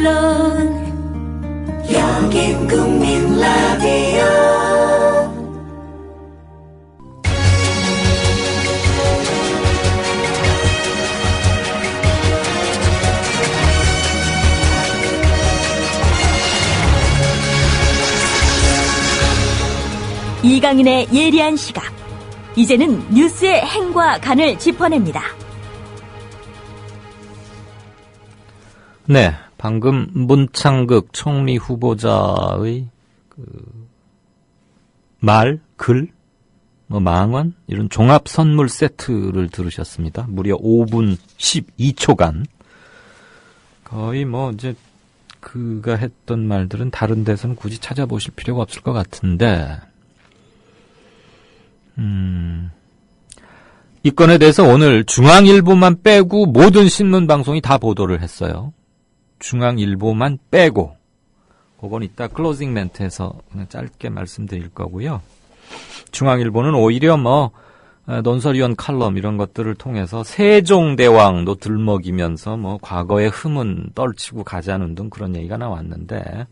언론, 여긴 국민 라디오. 이강인의 예리한 시각. 이제는 뉴스의 행과 간을 짚어냅니다. 네, 방금 문창극 총리 후보자의 말, 글, 망언 이런 종합 선물 세트를 들으셨습니다. 무려 5분 12초간. 거의 이제 그가 했던 말들은 다른 데서는 굳이 찾아보실 필요가 없을 것 같은데, 이 건에 대해서 오늘 중앙일보만 빼고 모든 신문 방송이 다 보도를 했어요. 중앙일보만 빼고. 그건 이따 클로징 멘트에서 그냥 짧게 말씀드릴 거고요. 중앙일보는 오히려 논설위원 칼럼 이런 것들을 통해서 세종대왕도 들먹이면서 과거의 흠은 떨치고 가자는 등 그런 얘기가 나왔는데,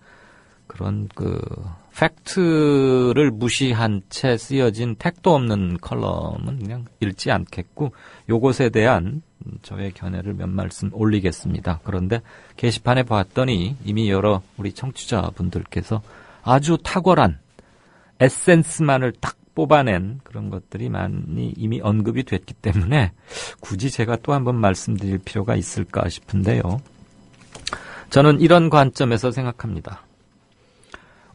그런 팩트를 무시한 채 쓰여진 택도 없는 컬럼은 그냥 읽지 않겠고, 요것에 대한 저의 견해를 몇 말씀 올리겠습니다. 그런데 게시판에 봤더니 이미 여러 우리 청취자분들께서 아주 탁월한 에센스만을 딱 뽑아낸 그런 것들이 많이 이미 언급이 됐기 때문에 굳이 제가 또 한번 말씀드릴 필요가 있을까 싶은데요. 저는 이런 관점에서 생각합니다.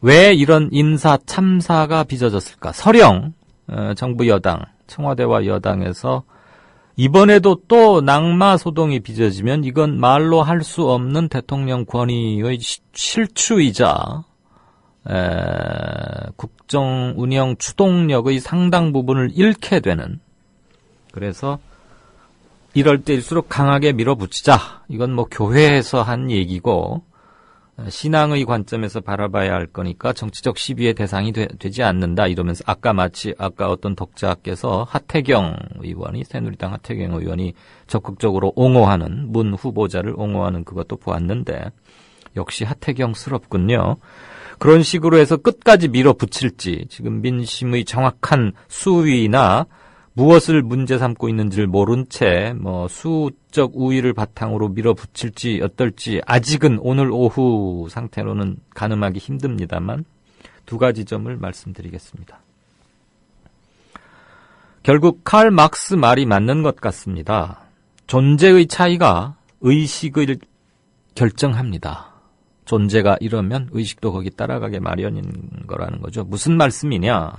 왜 이런 인사 참사가 빚어졌을까? 설령 정부 여당, 청와대와 여당에서 이번에도 또 낙마 소동이 빚어지면 이건 말로 할 수 없는 대통령 권위의 실추이자 국정 운영 추동력의 상당 부분을 잃게 되는, 그래서 이럴 때일수록 강하게 밀어붙이자. 이건 교회에서 한 얘기고 신앙의 관점에서 바라봐야 할 거니까 정치적 시비의 대상이 되지 않는다 이러면서 아까 어떤 독자께서 하태경 의원이, 새누리당 하태경 의원이 적극적으로 옹호하는, 문 후보자를 옹호하는 그것도 보았는데 역시 하태경스럽군요. 그런 식으로 해서 끝까지 밀어붙일지, 지금 민심의 정확한 수위나 무엇을 문제 삼고 있는지를 모른 채 수적 우위를 바탕으로 밀어붙일지 어떨지 아직은 오늘 오후 상태로는 가늠하기 힘듭니다만 두 가지 점을 말씀드리겠습니다. 결국 칼 막스 말이 맞는 것 같습니다. 존재의 차이가 의식을 결정합니다. 존재가 이러면 의식도 거기 따라가게 마련인 거라는 거죠. 무슨 말씀이냐?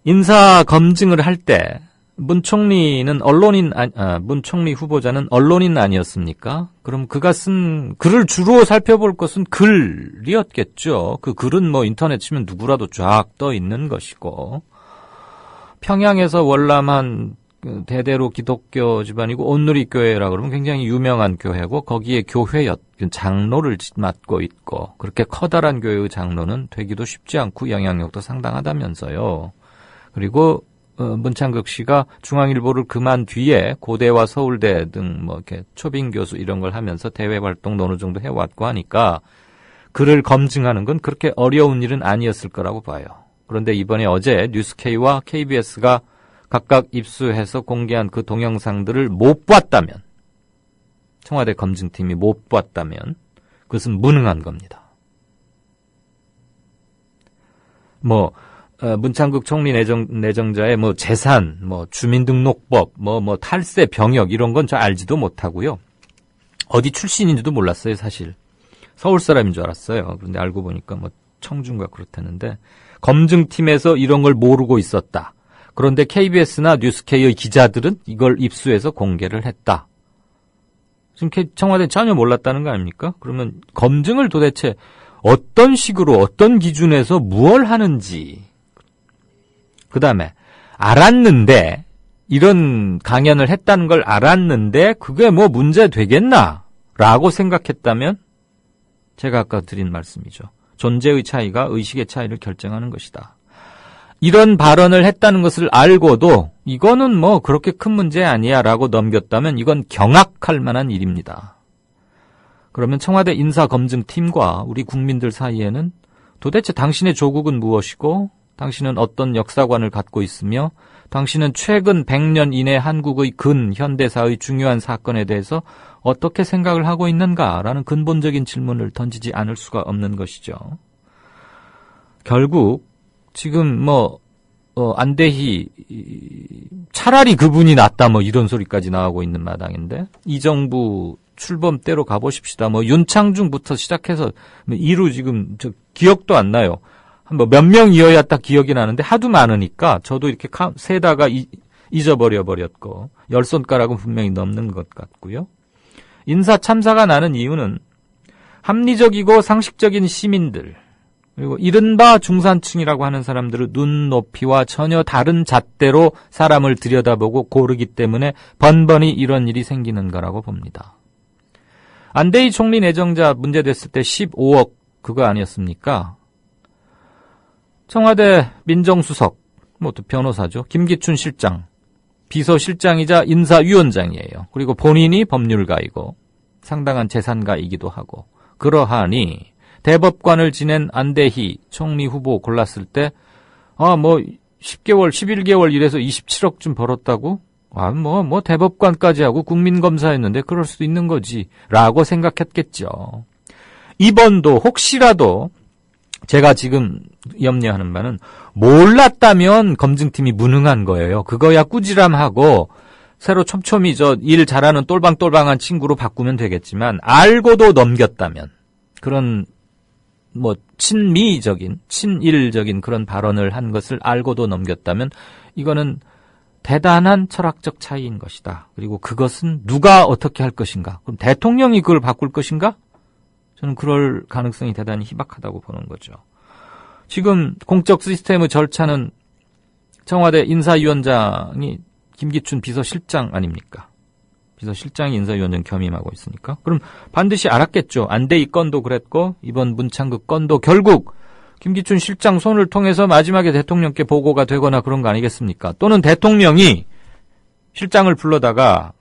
인사 검증을 할 때 문 총리는 문 총리 후보자는 언론인 아니었습니까? 그럼 그가 쓴 글을 주로 살펴볼 것은 글이었겠죠. 그 글은 인터넷 치면 누구라도 쫙 떠 있는 것이고, 평양에서 월남한 대대로 기독교 집안이고 온누리교회라 그러면 굉장히 유명한 교회고, 거기에 교회 장로를 맡고 있고, 그렇게 커다란 교회의 장로는 되기도 쉽지 않고 영향력도 상당하다면서요. 그리고 문창극 씨가 중앙일보를 그만 뒤에 고대와 서울대 등 이렇게 초빙 교수 이런 걸 하면서 대외 활동도 어느 정도 해왔고 하니까 글을 검증하는 건 그렇게 어려운 일은 아니었을 거라고 봐요. 그런데 이번에 어제 뉴스K와 KBS가 각각 입수해서 공개한 그 동영상들을 못 봤다면, 청와대 검증팀이 못 봤다면 그것은 무능한 겁니다. 문창극 총리 내정자의 재산, 주민등록법, 탈세 병역 이런 건 저 알지도 못하고요. 어디 출신인지도 몰랐어요, 사실. 서울 사람인 줄 알았어요. 그런데 알고 보니까 청주인가 그렇다는데, 검증팀에서 이런 걸 모르고 있었다. 그런데 KBS나 뉴스K의 기자들은 이걸 입수해서 공개를 했다. 지금 청와대 전혀 몰랐다는 거 아닙니까? 그러면 검증을 도대체 어떤 식으로, 어떤 기준에서 무엇을 하는지, 그 다음에 알았는데, 이런 강연을 했다는 걸 알았는데 그게 문제 되겠나? 라고 생각했다면 제가 아까 드린 말씀이죠. 존재의 차이가 의식의 차이를 결정하는 것이다. 이런 발언을 했다는 것을 알고도 이거는 그렇게 큰 문제 아니야 라고 넘겼다면 이건 경악할 만한 일입니다. 그러면 청와대 인사검증팀과 우리 국민들 사이에는 도대체 당신의 조국은 무엇이고 당신은 어떤 역사관을 갖고 있으며 당신은 최근 100년 이내 한국의 현대사의 중요한 사건에 대해서 어떻게 생각을 하고 있는가라는 근본적인 질문을 던지지 않을 수가 없는 것이죠. 결국 지금 안대희 차라리 그분이 낫다 이런 소리까지 나오고 있는 마당인데 이 정부 출범 때로 가보십시다. 윤창중부터 시작해서 이루 지금 기억도 안 나요. 몇 명이어야 딱 기억이 나는데 하도 많으니까 저도 이렇게 세다가 잊어버려 버렸고 10손가락은 분명히 넘는 것 같고요. 인사 참사가 나는 이유는 합리적이고 상식적인 시민들 그리고 이른바 중산층이라고 하는 사람들의 눈높이와 전혀 다른 잣대로 사람을 들여다보고 고르기 때문에 번번이 이런 일이 생기는 거라고 봅니다. 안대희 총리 내정자 문제됐을 때 15억 그거 아니었습니까? 청와대 민정수석, 또 변호사죠. 김기춘 실장, 비서실장이자 인사위원장이에요. 그리고 본인이 법률가이고 상당한 재산가이기도 하고 그러하니 대법관을 지낸 안대희 총리 후보 골랐을 때 10개월, 11개월 이래서 27억쯤 벌었다고? 대법관까지 하고 국민검사였는데 그럴 수도 있는 거지 라고 생각했겠죠. 이번도 혹시라도 제가 지금 염려하는 바는 몰랐다면 검증팀이 무능한 거예요. 그거야 꾸지람하고 새로 촘촘히 일 잘하는 똘방똘방한 친구로 바꾸면 되겠지만 알고도 넘겼다면 그런 친미적인 친일적인 그런 발언을 한 것을 알고도 넘겼다면 이거는 대단한 철학적 차이인 것이다. 그리고 그것은 누가 어떻게 할 것인가? 그럼 대통령이 그걸 바꿀 것인가? 저는 그럴 가능성이 대단히 희박하다고 보는 거죠. 지금 공적 시스템의 절차는 청와대 인사위원장이 김기춘 비서실장 아닙니까? 비서실장이 인사위원장 겸임하고 있으니까. 그럼 반드시 알았겠죠. 안대희 건도 그랬고 이번 문창극 건도 결국 김기춘 실장 손을 통해서 마지막에 대통령께 보고가 되거나 그런 거 아니겠습니까? 또는 대통령이 실장을 불러다가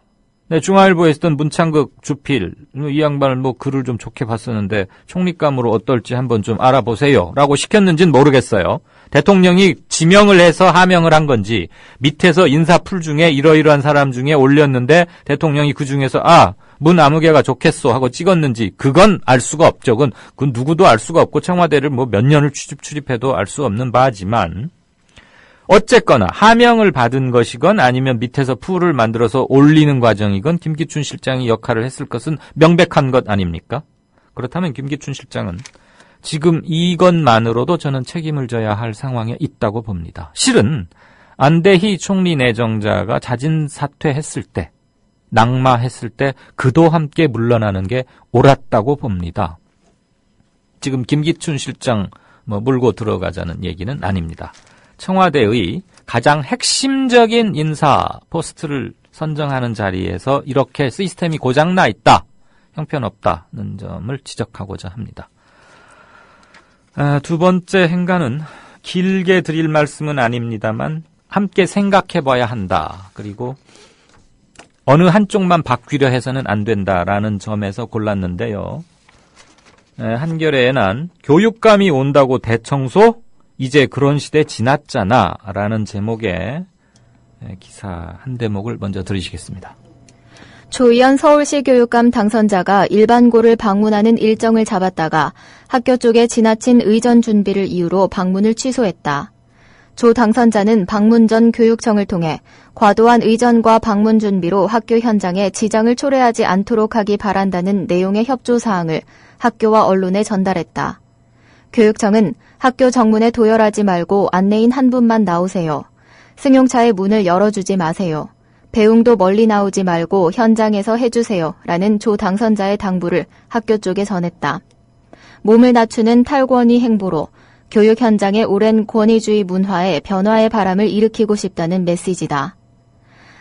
중앙일보에 있었던 문창극 주필 이 양반을 글을 좀 좋게 봤었는데 총리감으로 어떨지 한번 좀 알아보세요 라고 시켰는지는 모르겠어요. 대통령이 지명을 해서 하명을 한 건지 밑에서 인사풀 중에 이러이러한 사람 중에 올렸는데 대통령이 그중에서 문 아무개가 좋겠소 하고 찍었는지 그건 알 수가 없죠. 그건 누구도 알 수가 없고 청와대를 몇 년을 출입해도 알 수 없는 바지만 어쨌거나 하명을 받은 것이건 아니면 밑에서 풀을 만들어서 올리는 과정이건 김기춘 실장이 역할을 했을 것은 명백한 것 아닙니까? 그렇다면 김기춘 실장은 지금 이것만으로도 저는 책임을 져야 할 상황에 있다고 봅니다. 실은 안대희 총리 내정자가 자진 사퇴했을 때, 낙마했을 때 그도 함께 물러나는 게 옳았다고 봅니다. 지금 김기춘 실장 물고 들어가자는 얘기는 아닙니다. 청와대의 가장 핵심적인 인사 포스트를 선정하는 자리에서 이렇게 시스템이 고장나 있다, 형편없다는 점을 지적하고자 합니다. 두 번째 행간은 길게 드릴 말씀은 아닙니다만 함께 생각해봐야 한다. 그리고 어느 한쪽만 바뀌려 해서는 안 된다라는 점에서 골랐는데요. 한겨레에 난 교육감이 온다고 대청소? 이제 그런 시대 지났잖아 라는 제목의 기사 한 대목을 먼저 들으시겠습니다. 조희연 서울시 교육감 당선자가 일반고를 방문하는 일정을 잡았다가 학교 쪽에 지나친 의전 준비를 이유로 방문을 취소했다. 조 당선자는 방문 전 교육청을 통해 과도한 의전과 방문 준비로 학교 현장에 지장을 초래하지 않도록 하기 바란다는 내용의 협조사항을 학교와 언론에 전달했다. 교육청은 학교 정문에 도열하지 말고 안내인 한 분만 나오세요. 승용차의 문을 열어주지 마세요. 배웅도 멀리 나오지 말고 현장에서 해주세요. 라는 조 당선자의 당부를 학교 쪽에 전했다. 몸을 낮추는 탈권위 행보로 교육 현장의 오랜 권위주의 문화에 변화의 바람을 일으키고 싶다는 메시지다.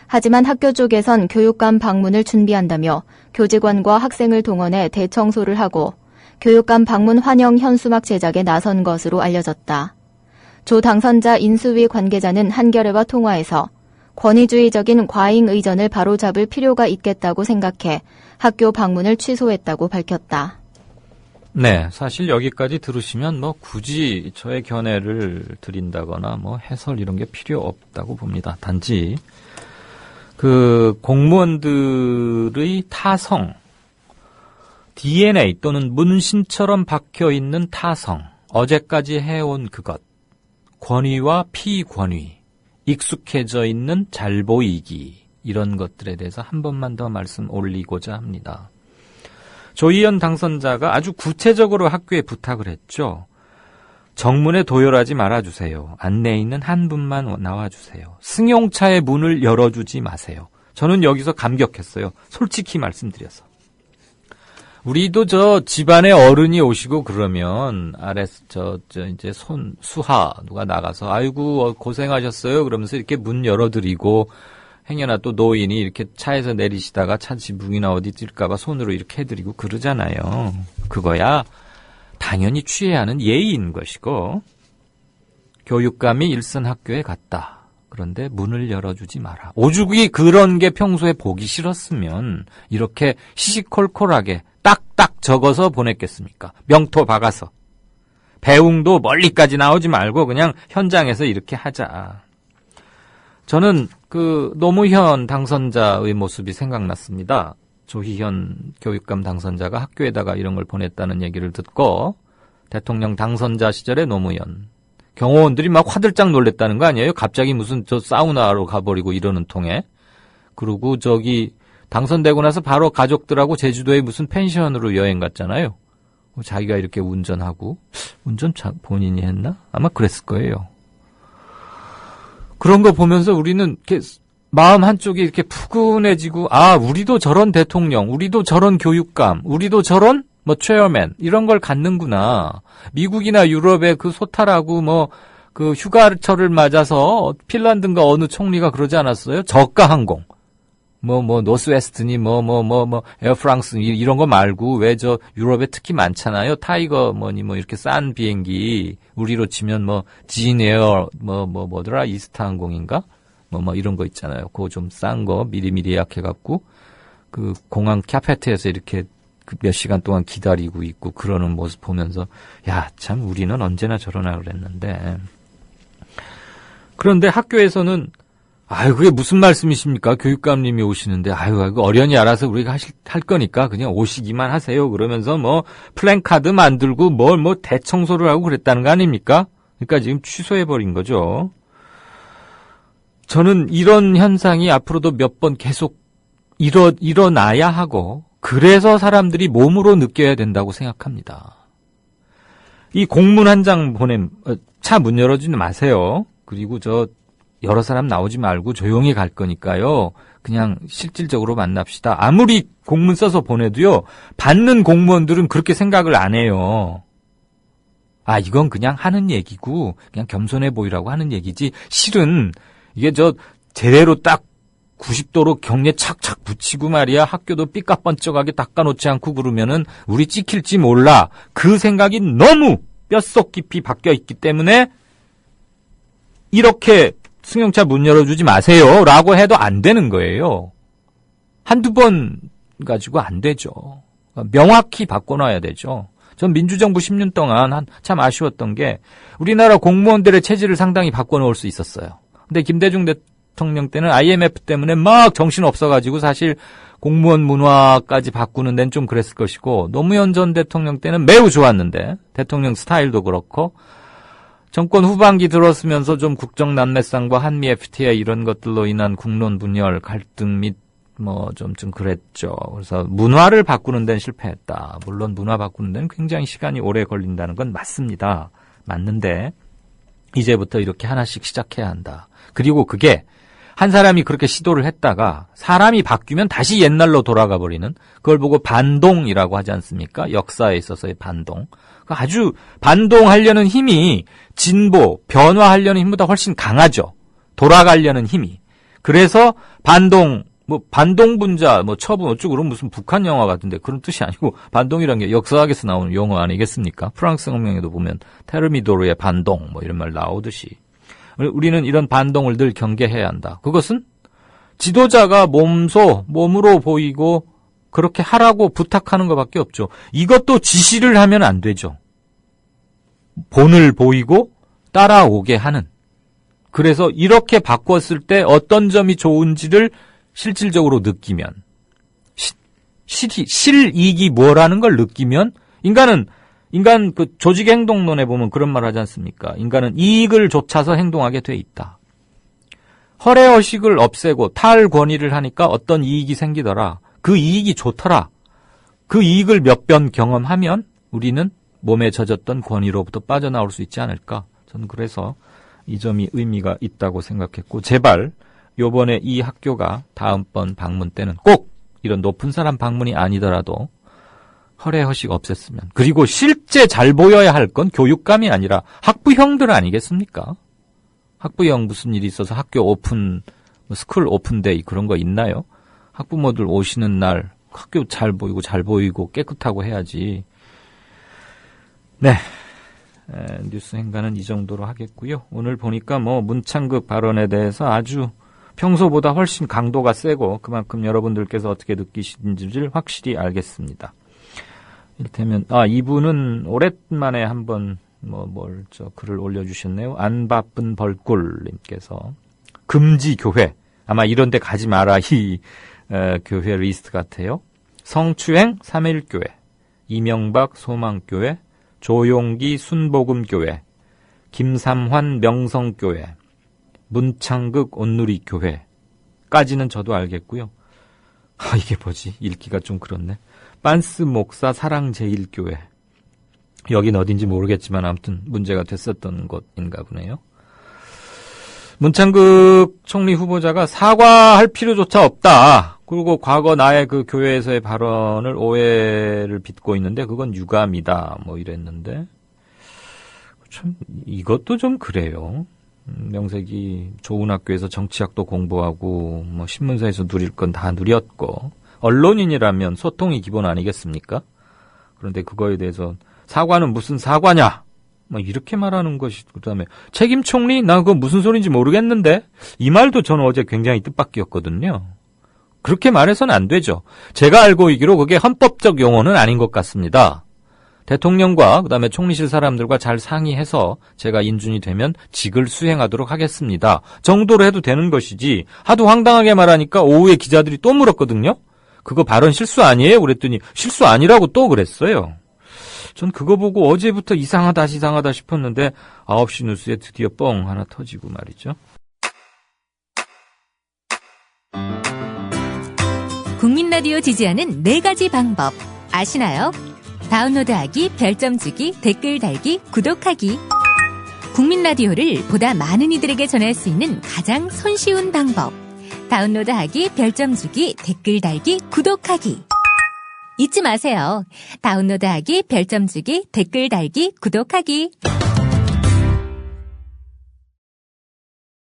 하지만 학교 쪽에선 교육감 방문을 준비한다며 교직원과 학생을 동원해 대청소를 하고 교육감 방문 환영 현수막 제작에 나선 것으로 알려졌다. 조 당선자 인수위 관계자는 한겨레와 통화에서 권위주의적인 과잉 의전을 바로잡을 필요가 있겠다고 생각해 학교 방문을 취소했다고 밝혔다. 네, 사실 여기까지 들으시면 뭐 굳이 저의 견해를 드린다거나 뭐 해설 이런 게 필요 없다고 봅니다. 단지 그 공무원들의 타성, DNA 또는 문신처럼 박혀 있는 타성, 어제까지 해온 그것, 권위와 피권위, 익숙해져 있는 잘 보이기, 이런 것들에 대해서 한 번만 더 말씀 올리고자 합니다. 조희연 당선자가 아주 구체적으로 학교에 부탁을 했죠. 정문에 도열하지 말아주세요. 안내에 있는 한 분만 나와주세요. 승용차의 문을 열어주지 마세요. 저는 여기서 감격했어요. 솔직히 말씀드려서. 우리도 저 집안에 어른이 오시고 그러면 아래서 이제 수하 누가 나가서 아이고 고생하셨어요 그러면서 이렇게 문 열어드리고 행여나 또 노인이 이렇게 차에서 내리시다가 차 지붕이나 어디 찔까봐 손으로 이렇게 해드리고 그러잖아요. 그거야 당연히 취해야 하는 예의인 것이고 교육감이 일선 학교에 갔다. 그런데 문을 열어주지 마라. 오죽이 그런 게 평소에 보기 싫었으면 이렇게 시시콜콜하게 딱딱 적어서 보냈겠습니까? 명토 박아서. 배웅도 멀리까지 나오지 말고 그냥 현장에서 이렇게 하자. 저는 그 노무현 당선자의 모습이 생각났습니다. 조희연 교육감 당선자가 학교에다가 이런 걸 보냈다는 얘기를 듣고 대통령 당선자 시절의 노무현. 경호원들이 막 화들짝 놀랬다는 거 아니에요? 갑자기 무슨 저 사우나로 가버리고 이러는 통에. 그리고 저기 당선되고 나서 바로 가족들하고 제주도에 무슨 펜션으로 여행 갔잖아요. 자기가 이렇게 운전하고. 운전 본인이 했나? 아마 그랬을 거예요. 그런 거 보면서 우리는 이렇게 마음 한쪽이 이렇게 푸근해지고, 아, 우리도 저런 대통령, 우리도 저런 교육감, 우리도 저런 뭐 체어맨 이런 걸 갖는구나. 미국이나 유럽의 그 소탈하고 뭐 그 휴가철을 맞아서 핀란드인가 어느 총리가 그러지 않았어요? 저가 항공. 뭐 노스웨스트니 뭐 에어프랑스 이런 거 말고 왜 저 유럽에 특히 많잖아요. 타이거 뭐니 뭐 이렇게 싼 비행기 우리로 치면 뭐 진에어 뭐더라 이스타 항공인가 뭐 이런 거 있잖아요. 그거 좀 싼 거 미리미리 예약해 갖고 그 공항 카페트에서 이렇게 몇 시간 동안 기다리고 있고 그러는 모습 보면서 야, 참 우리는 언제나 저러나 그랬는데. 그런데 학교에서는 아유, 그게 무슨 말씀이십니까? 교육감님이 오시는데, 아유, 어련히 알아서 우리가 할 거니까 그냥 오시기만 하세요. 그러면서 뭐, 플랜카드 만들고 뭐 대청소를 하고 그랬다는 거 아닙니까? 그러니까 지금 취소해버린 거죠. 저는 이런 현상이 앞으로도 몇 번 계속 일어나야 하고, 그래서 사람들이 몸으로 느껴야 된다고 생각합니다. 이 공문 한 장 차 문 열어주지 마세요. 그리고 여러 사람 나오지 말고 조용히 갈 거니까요. 그냥 실질적으로 만납시다. 아무리 공문 써서 보내도요. 받는 공무원들은 그렇게 생각을 안 해요. 아, 이건 그냥 하는 얘기고 그냥 겸손해 보이라고 하는 얘기지. 실은 이게 제대로 딱 90도로 경례 착착 붙이고 말이야. 학교도 삐까번쩍하게 닦아놓지 않고 그러면은 우리 찍힐지 몰라. 그 생각이 너무 뼛속 깊이 박혀 있기 때문에 이렇게 승용차 문 열어주지 마세요 라고 해도 안 되는 거예요. 한두 번 가지고 안 되죠. 명확히 바꿔놔야 되죠. 전 민주정부 10년 동안 참 아쉬웠던 게 우리나라 공무원들의 체질을 상당히 바꿔놓을 수 있었어요. 근데 김대중 대통령 때는 IMF 때문에 막 정신 없어가지고 사실 공무원 문화까지 바꾸는 데는 좀 그랬을 것이고 노무현 전 대통령 때는 매우 좋았는데 대통령 스타일도 그렇고 정권 후반기 들어서면서 좀 국정 난매상과 한미 FTA 이런 것들로 인한 국론 분열, 갈등 및 뭐 좀 그랬죠. 그래서 문화를 바꾸는 데는 실패했다. 물론 문화 바꾸는 데는 굉장히 시간이 오래 걸린다는 건 맞습니다. 맞는데 이제부터 이렇게 하나씩 시작해야 한다. 그리고 그게 한 사람이 그렇게 시도를 했다가 사람이 바뀌면 다시 옛날로 돌아가 버리는 그걸 보고 반동이라고 하지 않습니까? 역사에 있어서의 반동. 아주 반동하려는 힘이 진보, 변화하려는 힘보다 훨씬 강하죠. 돌아가려는 힘이. 그래서 반동분자, 처분 어쩌고 무슨 북한 영화 같은데 그런 뜻이 아니고 반동이란 게 역사학에서 나오는 용어 아니겠습니까? 프랑스 혁명에도 보면 테르미도르의 반동 이런 말 나오듯이. 우리는 이런 반동을 늘 경계해야 한다. 그것은 지도자가 몸으로 보이고 그렇게 하라고 부탁하는 것밖에 없죠. 이것도 지시를 하면 안 되죠. 본을 보이고 따라오게 하는. 그래서 이렇게 바꿨을 때 어떤 점이 좋은지를 실질적으로 느끼면, 실이익이 뭐라는 걸 느끼면, 인간 그 조직행동론에 보면 그런 말 하지 않습니까? 인간은 이익을 좇아서 행동하게 돼 있다. 허례허식을 없애고 탈권위를 하니까 어떤 이익이 생기더라. 그 이익이 좋더라. 그 이익을 몇 번 경험하면 우리는 몸에 젖었던 권위로부터 빠져나올 수 있지 않을까. 저는 그래서 이 점이 의미가 있다고 생각했고, 제발 요번에 이 학교가 다음번 방문 때는 꼭 이런 높은 사람 방문이 아니더라도 허례허식 없앴으면. 그리고 실제 잘 보여야 할 건 교육감이 아니라 학부형들 아니겠습니까? 학부형 무슨 일이 있어서 학교 오픈, 스쿨 오픈데이 그런 거 있나요? 학부모들 오시는 날 학교 잘 보이고 깨끗하고 해야지. 네. 뉴스 행간은 이 정도로 하겠고요. 오늘 보니까 문창극 발언에 대해서 아주 평소보다 훨씬 강도가 세고 그만큼 여러분들께서 어떻게 느끼시는지를 확실히 알겠습니다. 이를테면 이분은 오랜만에 한번 글을 올려주셨네요. 안 바쁜 벌꿀님께서 금지 교회, 아마 이런 데 가지 마라 이 교회 리스트 같아요. 성추행 3.1교회, 이명박 소망교회, 조용기 순복음교회, 김삼환 명성교회, 문창극 온누리교회까지는 저도 알겠고요. 이게 뭐지? 읽기가 좀 그렇네. 빤스 목사 사랑제일교회. 여긴 어딘지 모르겠지만 아무튼 문제가 됐었던 곳인가 보네요. 문창극 총리 후보자가 사과할 필요조차 없다. 그리고 과거 나의 그 교회에서의 발언을 오해를 빚고 있는데 그건 유감이다. 이랬는데 참 이것도 좀 그래요. 명색이 좋은 학교에서 정치학도 공부하고 신문사에서 누릴 건 다 누렸고 언론인이라면 소통이 기본 아니겠습니까? 그런데 그거에 대해서 사과는 무슨 사과냐? 이렇게 말하는 것이, 그 다음에 책임 총리? 나 그거 무슨 소리인지 모르겠는데? 이 말도 저는 어제 굉장히 뜻밖이었거든요. 그렇게 말해서는 안 되죠. 제가 알고 있기로 그게 헌법적 용어는 아닌 것 같습니다. 대통령과 그 다음에 총리실 사람들과 잘 상의해서 제가 인준이 되면 직을 수행하도록 하겠습니다. 정도로 해도 되는 것이지 하도 황당하게 말하니까 오후에 기자들이 또 물었거든요. 그거 발언 실수 아니에요? 그랬더니 실수 아니라고 또 그랬어요. 전 그거 보고 어제부터 이상하다 싶었는데 9시 뉴스에 드디어 뻥 하나 터지고 말이죠. 국민 라디오 지지하는 4가지 방법 아시나요? 다운로드하기, 별점 주기, 댓글 달기, 구독하기. 국민 라디오를 보다 많은 이들에게 전할 수 있는 가장 손쉬운 방법. 다운로드하기, 별점 주기, 댓글 달기, 구독하기. 잊지 마세요. 다운로드하기, 별점 주기, 댓글 달기, 구독하기.